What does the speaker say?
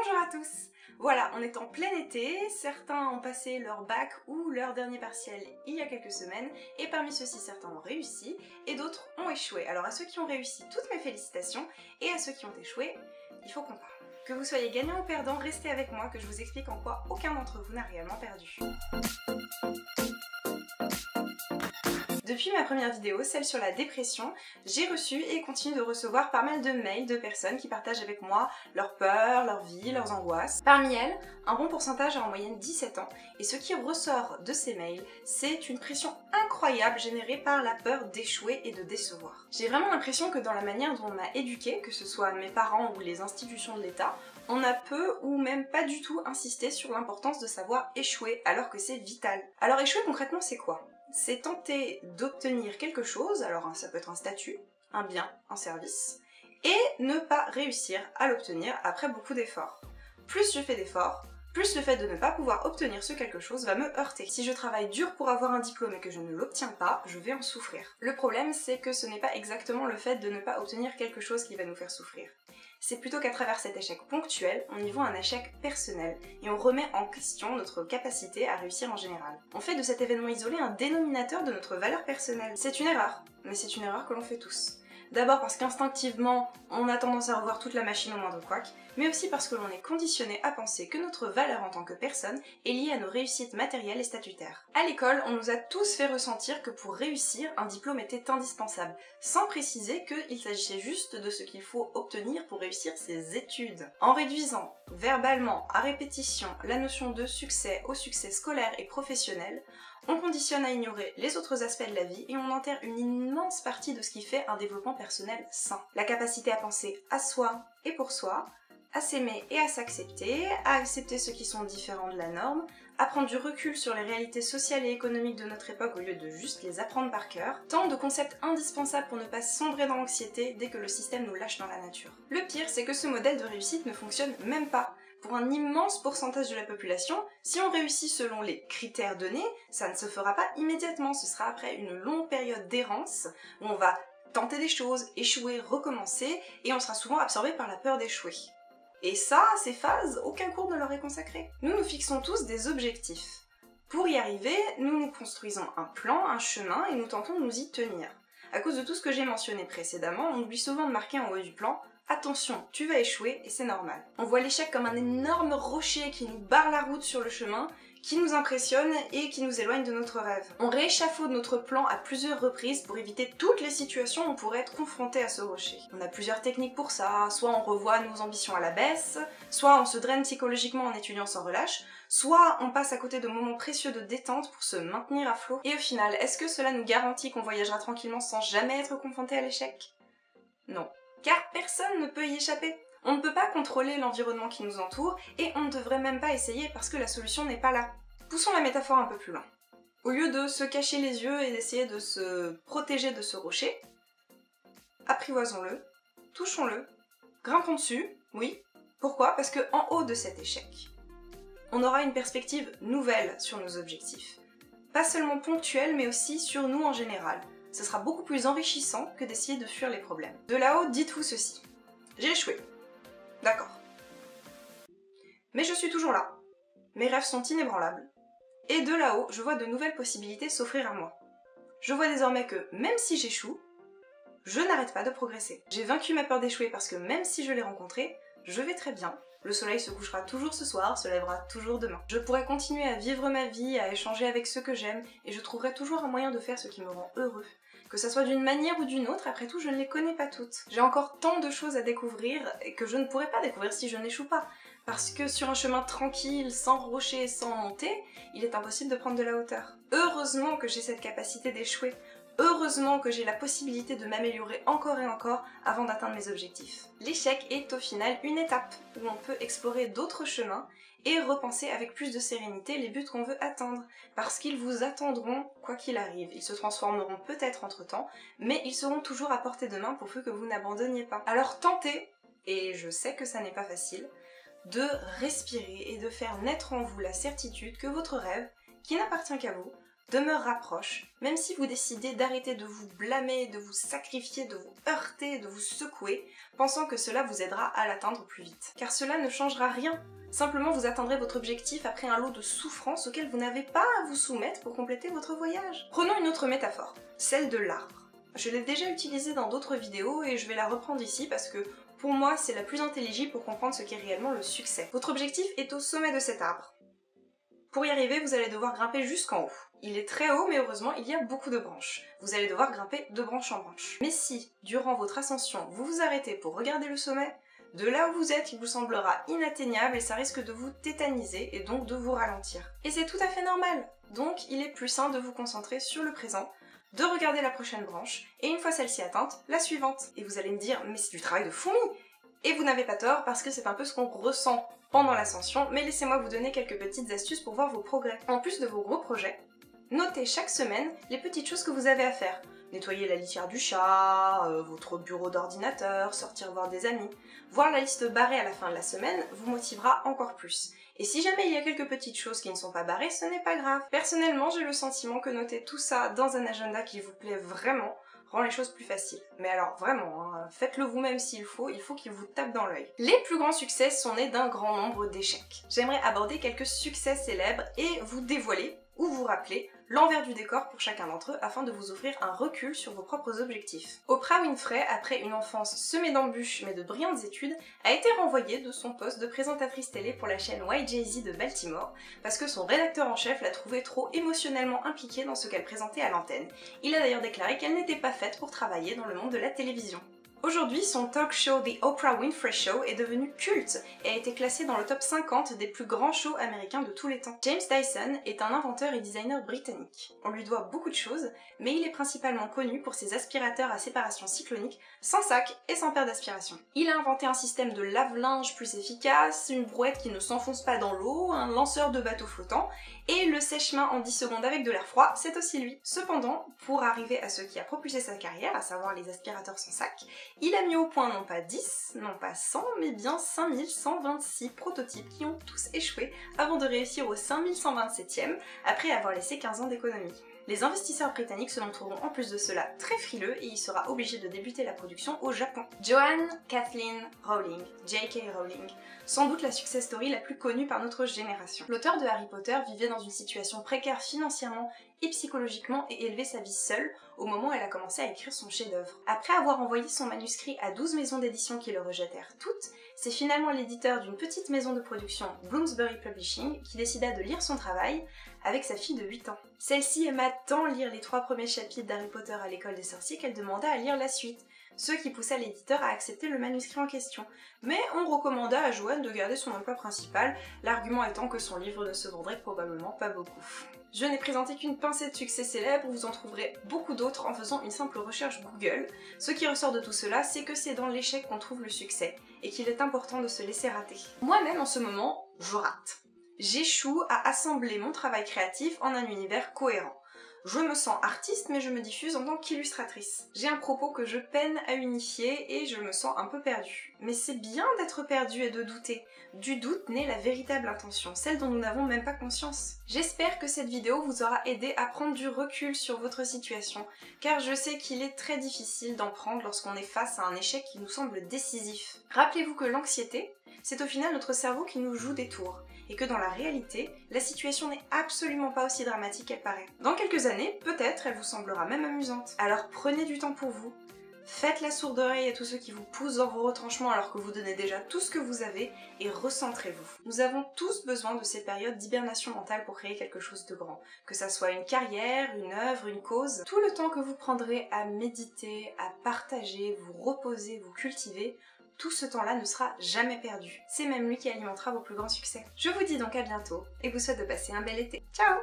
Bonjour à tous! Voilà, on est en plein été, certains ont passé leur bac ou leur dernier partiel il y a quelques semaines, et parmi ceux-ci certains ont réussi, et d'autres ont échoué. Alors à ceux qui ont réussi, toutes mes félicitations, et à ceux qui ont échoué, il faut qu'on parle. Que vous soyez gagnant ou perdant, restez avec moi que je vous explique en quoi aucun d'entre vous n'a réellement perdu. Depuis ma première vidéo, celle sur la dépression, j'ai reçu et continue de recevoir pas mal de mails de personnes qui partagent avec moi leurs peurs, leur vie, leurs angoisses. Parmi elles, un bon pourcentage a en moyenne 17 ans, et ce qui ressort de ces mails, c'est une pression incroyable générée par la peur d'échouer et de décevoir. J'ai vraiment l'impression que dans la manière dont on m'a éduquée, que ce soit mes parents ou les institutions de l'État, on a peu ou même pas du tout insisté sur l'importance de savoir échouer alors que c'est vital. Alors échouer concrètement c'est quoi ? C'est tenter d'obtenir quelque chose, alors ça peut être un statut, un bien, un service, et ne pas réussir à l'obtenir après beaucoup d'efforts. Plus je fais d'efforts, plus le fait de ne pas pouvoir obtenir ce quelque chose va me heurter. Si je travaille dur pour avoir un diplôme et que je ne l'obtiens pas, je vais en souffrir. Le problème, c'est que ce n'est pas exactement le fait de ne pas obtenir quelque chose qui va nous faire souffrir. C'est plutôt qu'à travers cet échec ponctuel, on y voit un échec personnel et on remet en question notre capacité à réussir en général. On fait de cet événement isolé un dénominateur de notre valeur personnelle. C'est une erreur, mais c'est une erreur que l'on fait tous. D'abord parce qu'instinctivement, on a tendance à revoir toute la machine au moindre couac, mais aussi parce que l'on est conditionné à penser que notre valeur en tant que personne est liée à nos réussites matérielles et statutaires. À l'école, on nous a tous fait ressentir que pour réussir, un diplôme était indispensable, sans préciser qu'il s'agissait juste de ce qu'il faut obtenir pour réussir ses études. En réduisant verbalement, à répétition, la notion de succès au succès scolaire et professionnel, on conditionne à ignorer les autres aspects de la vie et on enterre une immense partie de ce qui fait un développement personnel sain. La capacité à penser à soi et pour soi, à s'aimer et à s'accepter, à accepter ceux qui sont différents de la norme, à prendre du recul sur les réalités sociales et économiques de notre époque au lieu de juste les apprendre par cœur, tant de concepts indispensables pour ne pas sombrer dans l'anxiété dès que le système nous lâche dans la nature. Le pire, c'est que ce modèle de réussite ne fonctionne même pas. Pour un immense pourcentage de la population, si on réussit selon les critères donnés, ça ne se fera pas immédiatement, ce sera après une longue période d'errance où on va tenter des choses, échouer, recommencer, et on sera souvent absorbé par la peur d'échouer. Et ça, ces phases, aucun cours ne leur est consacré. Nous nous fixons tous des objectifs. Pour y arriver, nous nous construisons un plan, un chemin, et nous tentons de nous y tenir. À cause de tout ce que j'ai mentionné précédemment, on oublie souvent de marquer en haut du plan « Attention, tu vas échouer et c'est normal ». On voit l'échec comme un énorme rocher qui nous barre la route sur le chemin, qui nous impressionne et qui nous éloigne de notre rêve. On rééchafaude notre plan à plusieurs reprises pour éviter toutes les situations où on pourrait être confronté à ce rocher. On a plusieurs techniques pour ça, soit on revoit nos ambitions à la baisse, soit on se draine psychologiquement en étudiant sans relâche, soit on passe à côté de moments précieux de détente pour se maintenir à flot. Et au final, est-ce que cela nous garantit qu'on voyagera tranquillement sans jamais être confronté à l'échec? Non. Car personne ne peut y échapper. On ne peut pas contrôler l'environnement qui nous entoure et on ne devrait même pas essayer parce que la solution n'est pas là. Poussons la métaphore un peu plus loin. Au lieu de se cacher les yeux et d'essayer de se protéger de ce rocher, apprivoisons-le, touchons-le, grimpons dessus, oui. Pourquoi? Parce qu'en haut de cet échec, on aura une perspective nouvelle sur nos objectifs. Pas seulement ponctuelle, mais aussi sur nous en général. Ce sera beaucoup plus enrichissant que d'essayer de fuir les problèmes. De là-haut, dites-vous ceci. J'ai échoué. D'accord. Mais je suis toujours là. Mes rêves sont inébranlables. Et de là-haut, je vois de nouvelles possibilités s'offrir à moi. Je vois désormais que, même si j'échoue, je n'arrête pas de progresser. J'ai vaincu ma peur d'échouer parce que même si je l'ai rencontrée, je vais très bien. Le soleil se couchera toujours ce soir, se lèvera toujours demain. Je pourrai continuer à vivre ma vie, à échanger avec ceux que j'aime, et je trouverai toujours un moyen de faire ce qui me rend heureux. Que ça soit d'une manière ou d'une autre, après tout, je ne les connais pas toutes. J'ai encore tant de choses à découvrir que je ne pourrais pas découvrir si je n'échoue pas. Parce que sur un chemin tranquille, sans rocher, sans montée, il est impossible de prendre de la hauteur. Heureusement que j'ai cette capacité d'échouer. Heureusement que j'ai la possibilité de m'améliorer encore et encore avant d'atteindre mes objectifs. L'échec est au final une étape où on peut explorer d'autres chemins et repenser avec plus de sérénité les buts qu'on veut atteindre, parce qu'ils vous attendront quoi qu'il arrive. Ils se transformeront peut-être entre-temps, mais ils seront toujours à portée de main pour peu que vous n'abandonniez pas. Alors tentez, et je sais que ça n'est pas facile, de respirer et de faire naître en vous la certitude que votre rêve, qui n'appartient qu'à vous, demeurera proche, même si vous décidez d'arrêter de vous blâmer, de vous sacrifier, de vous heurter, de vous secouer, pensant que cela vous aidera à l'atteindre plus vite. Car cela ne changera rien. Simplement, vous atteindrez votre objectif après un lot de souffrances auquel vous n'avez pas à vous soumettre pour compléter votre voyage. Prenons une autre métaphore, celle de l'arbre. Je l'ai déjà utilisée dans d'autres vidéos et je vais la reprendre ici parce que pour moi, c'est la plus intelligible pour comprendre ce qu'est réellement le succès. Votre objectif est au sommet de cet arbre. Pour y arriver, vous allez devoir grimper jusqu'en haut. Il est très haut, mais heureusement, il y a beaucoup de branches. Vous allez devoir grimper de branche en branche. Mais si, durant votre ascension, vous vous arrêtez pour regarder le sommet, de là où vous êtes, il vous semblera inatteignable et ça risque de vous tétaniser et donc de vous ralentir. Et c'est tout à fait normal. Donc, il est plus sain de vous concentrer sur le présent, de regarder la prochaine branche, et une fois celle-ci atteinte, la suivante. Et vous allez me dire, mais c'est du travail de fourmi! Et vous n'avez pas tort, parce que c'est un peu ce qu'on ressent pendant l'ascension, mais laissez-moi vous donner quelques petites astuces pour voir vos progrès. En plus de vos gros projets, notez chaque semaine les petites choses que vous avez à faire. Nettoyer la litière du chat, votre bureau d'ordinateur, sortir voir des amis. Voir la liste barrée à la fin de la semaine vous motivera encore plus. Et si jamais il y a quelques petites choses qui ne sont pas barrées, ce n'est pas grave. Personnellement, j'ai le sentiment que noter tout ça dans un agenda qui vous plaît vraiment rend les choses plus faciles. Mais alors vraiment, hein, faites-le vous-même s'il faut, il faut qu'il vous tape dans l'œil. Les plus grands succès sont nés d'un grand nombre d'échecs. J'aimerais aborder quelques succès célèbres et vous dévoiler ou vous rappeler l'envers du décor pour chacun d'entre eux afin de vous offrir un recul sur vos propres objectifs. Oprah Winfrey, après une enfance semée d'embûches mais de brillantes études, a été renvoyée de son poste de présentatrice télé pour la chaîne YJZ de Baltimore parce que son rédacteur en chef l'a trouvée trop émotionnellement impliquée dans ce qu'elle présentait à l'antenne. Il a d'ailleurs déclaré qu'elle n'était pas faite pour travailler dans le monde de la télévision. Aujourd'hui, son talk show The Oprah Winfrey Show est devenu culte et a été classé dans le top 50 des plus grands shows américains de tous les temps. James Dyson est un inventeur et designer britannique. On lui doit beaucoup de choses, mais il est principalement connu pour ses aspirateurs à séparation cyclonique sans sac et sans paire d'aspiration. Il a inventé un système de lave-linge plus efficace, une brouette qui ne s'enfonce pas dans l'eau, un lanceur de bateau flottant, et le sèche-main en 10 secondes avec de l'air froid, c'est aussi lui. Cependant, pour arriver à ce qui a propulsé sa carrière, à savoir les aspirateurs sans sac, il a mis au point non pas 10, non pas 100, mais bien 5126 prototypes qui ont tous échoué avant de réussir au 5127e après avoir laissé 15 ans d'économie. Les investisseurs britanniques se montreront en plus de cela très frileux et il sera obligé de débuter la production au Japon. Joanne Kathleen Rowling, J.K. Rowling, sans doute la success story la plus connue par notre génération. L'auteur de Harry Potter vivait dans une situation précaire financièrement et psychologiquement et élevait sa vie seule au moment où elle a commencé à écrire son chef-d'œuvre. Après avoir envoyé son manuscrit à 12 maisons d'édition qui le rejetèrent toutes, c'est finalement l'éditeur d'une petite maison de production, Bloomsbury Publishing, qui décida de lire son travail avec sa fille de 8 ans. Celle-ci aima tant lire les 3 premiers chapitres d'Harry Potter à l'école des sorciers qu'elle demanda à lire la suite, ce qui poussa l'éditeur à accepter le manuscrit en question. Mais on recommanda à Joanne de garder son emploi principal, l'argument étant que son livre ne se vendrait probablement pas beaucoup. Je n'ai présenté qu'une pincée de succès célèbres, vous en trouverez beaucoup d'autres en faisant une simple recherche Google. Ce qui ressort de tout cela, c'est que c'est dans l'échec qu'on trouve le succès, et qu'il est important de se laisser rater. Moi-même en ce moment, je rate. J'échoue à assembler mon travail créatif en un univers cohérent. Je me sens artiste mais je me diffuse en tant qu'illustratrice. J'ai un propos que je peine à unifier et je me sens un peu perdue. Mais c'est bien d'être perdue et de douter. Du doute naît la véritable intention, celle dont nous n'avons même pas conscience. J'espère que cette vidéo vous aura aidé à prendre du recul sur votre situation, car je sais qu'il est très difficile d'en prendre lorsqu'on est face à un échec qui nous semble décisif. Rappelez-vous que l'anxiété, c'est au final notre cerveau qui nous joue des tours, et que dans la réalité, la situation n'est absolument pas aussi dramatique qu'elle paraît. Dans quelques années, peut-être elle vous semblera même amusante. Alors prenez du temps pour vous, faites la sourde oreille à tous ceux qui vous poussent dans vos retranchements alors que vous donnez déjà tout ce que vous avez et recentrez-vous. Nous avons tous besoin de ces périodes d'hibernation mentale pour créer quelque chose de grand. Que ça soit une carrière, une œuvre, une cause, tout le temps que vous prendrez à méditer, à partager, vous reposer, vous cultiver, tout ce temps-là ne sera jamais perdu. C'est même lui qui alimentera vos plus grands succès. Je vous dis donc à bientôt et vous souhaite de passer un bel été. Ciao!